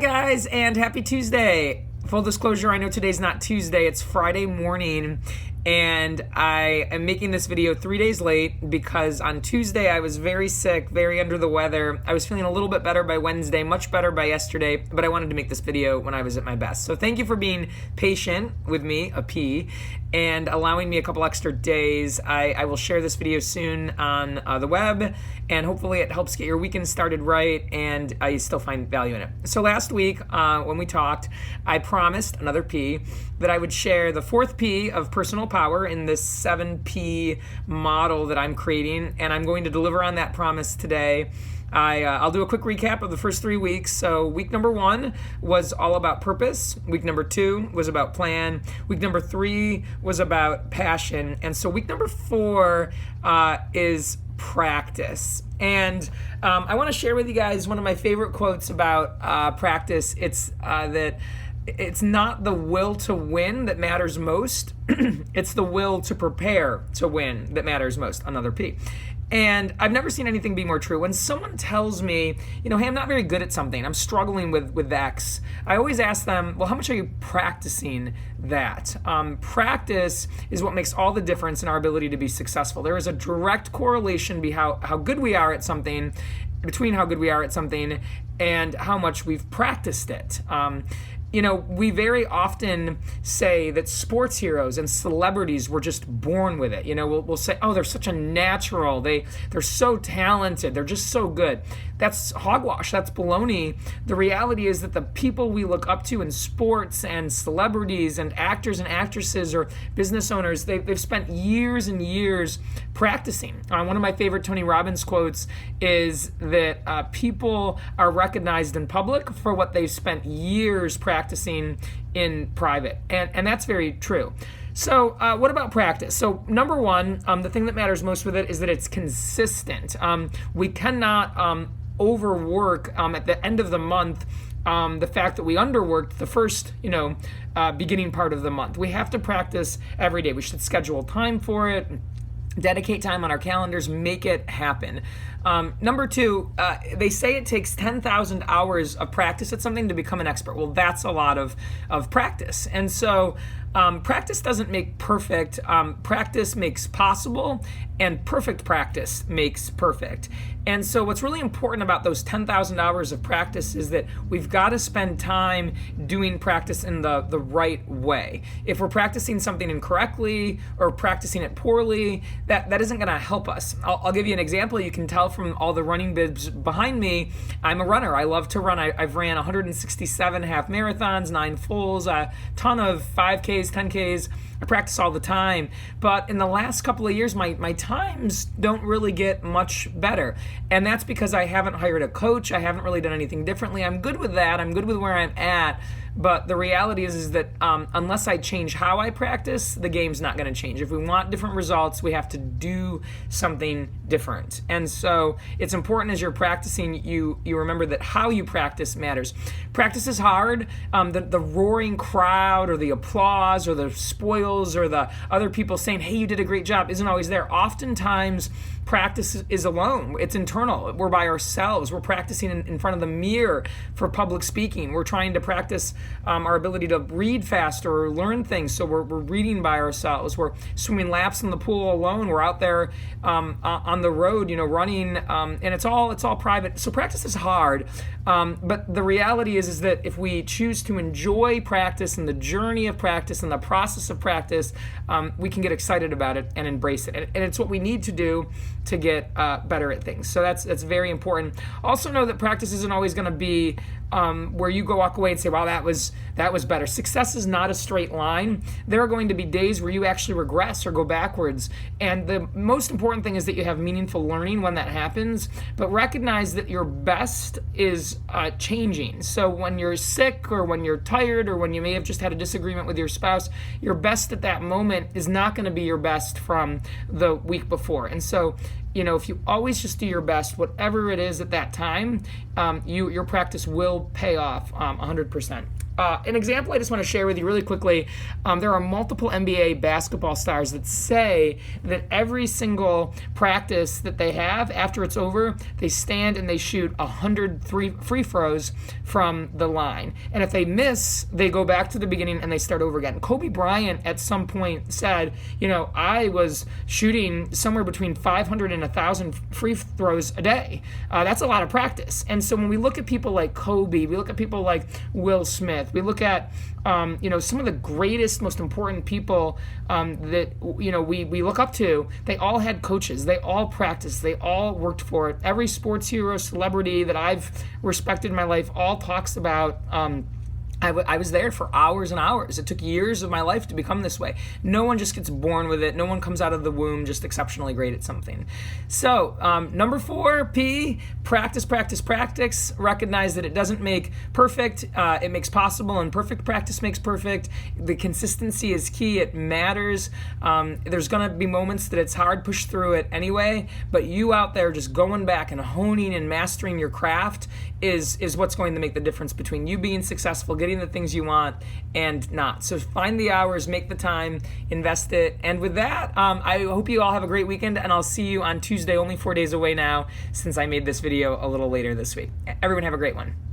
guys, and happy Tuesday. Full disclosure, I know today's not Tuesday, it's Friday morning, and I am making this video 3 days late because on Tuesday I was very sick, very under the weather. I was feeling a little bit better by Wednesday, much better by yesterday, but I wanted to make this video when I was at my best. So thank you for being patient with me, a P, and allowing me a couple extra days. I will share this video soon on the web, and hopefully it helps get your weekend started right, and you still find value in it. So last week when we talked, I promised, another P, that I would share the fourth P of personal power in this 7P model that I'm creating, and I'm going to deliver on that promise today. I'll do a quick recap of the first 3 weeks. So week number 1 was all about purpose. Week number 2 was about plan. Week number 3 was about passion. And so week number 4 is practice. And I want to share with you guys one of my favorite quotes about practice. It's that it's not the will to win that matters most. It's the will to prepare to win that matters most. Another P. And I've never seen anything be more true. When someone tells me, hey, I'm not very good at something, I'm struggling with X, I always ask them, well, how much are you practicing that? Practice is what makes all the difference in our ability to be successful. There is a direct correlation between how good we are at something and how much we've practiced it. We very often say that sports heroes and celebrities were just born with it. We'll say, oh, they're such a natural. They're so talented. They're just so good. That's hogwash. That's baloney. The reality is that the people we look up to in sports and celebrities and actors and actresses or business owners, they've spent years and years practicing. One of my favorite Tony Robbins quotes is that people are recognized in public for what they've spent years practicing in private. And that's very true. So what about practice? So number 1, the thing that matters most with it is that it's consistent. We cannot overwork at the end of the month the fact that we underworked the first, beginning part of the month. We have to practice every day. We should schedule time for it, dedicate time on our calendars, make it happen. Number 2, they say it takes 10,000 hours of practice at something to become an expert. Well, that's a lot of practice. And so practice doesn't make perfect. Practice makes possible, and perfect practice makes perfect. And so what's really important about those 10,000 hours of practice is that we've got to spend time doing practice in the right way. If we're practicing something incorrectly or practicing it poorly, that isn't going to help us. I'll give you an example. You can tell from all the running bibs behind me, I'm a runner. I love to run. I've ran 167 half marathons, 9 fulls, a ton of 5Ks, 10Ks. I practice all the time, but in the last couple of years, my times don't really get much better. And that's because I haven't hired a coach. I haven't really done anything differently. I'm good with that. I'm good with where I'm at. But the reality is that unless I change how I practice, the game's not going to change. If we want different results, we have to do something different. And so it's important as you're practicing, you remember that how you practice matters. Practice is hard. The roaring crowd or the applause or the spoils or the other people saying, hey, you did a great job, isn't always there. Oftentimes, practice is alone. It's internal. We're by ourselves. We're practicing in front of the mirror for public speaking. We're trying to practice our ability to read faster or learn things. So we're reading by ourselves. We're swimming laps in the pool alone. We're out there on the road, running, and it's all private. So practice is hard. But the reality is that if we choose to enjoy practice and the journey of practice and the process of practice, we can get excited about it and embrace it. And it's what we need to do to get better at things. So that's very important. Also know that practice isn't always going to be where you walk away and say, wow, that was better. Success is not a straight line. There are going to be days where you actually regress or go backwards. And the most important thing is that you have meaningful learning when that happens, but recognize that your best is changing. So when you're sick or when you're tired or when you may have just had a disagreement with your spouse, your best at that moment is not going to be your best from the week before. And so if you always just do your best, whatever it is at that time, your practice will pay off 100%. an example I just want to share with you really quickly. There are multiple NBA basketball stars that say that every single practice that they have, after it's over, they stand and they shoot 100 free throws from the line. And if they miss, they go back to the beginning and they start over again. Kobe Bryant at some point said, I was shooting somewhere between 500 and 1,000 free throws a day. That's a lot of practice. And so when we look at people like Kobe, we look at people like Will Smith, we look at some of the greatest, most important people that we look up to. They all had coaches. They all practiced. They all worked for it. Every sports hero, celebrity that I've respected in my life all talks about. I was there for hours and hours. It took years of my life to become this way. No one just gets born with it. No one comes out of the womb just exceptionally great at something. So, number 4, P, practice, practice, practice. Recognize that it doesn't make perfect. It makes possible, and perfect practice makes perfect. The consistency is key. It matters. There's going to be moments that it's hard, push through it anyway, but you out there just going back and honing and mastering your craft is what's going to make the difference between you being successful, getting the things you want, and not. So find the hours, make the time, invest it. And with that, I hope you all have a great weekend, and I'll see you on Tuesday, only 4 days away now, since I made this video a little later this week. Everyone have a great one.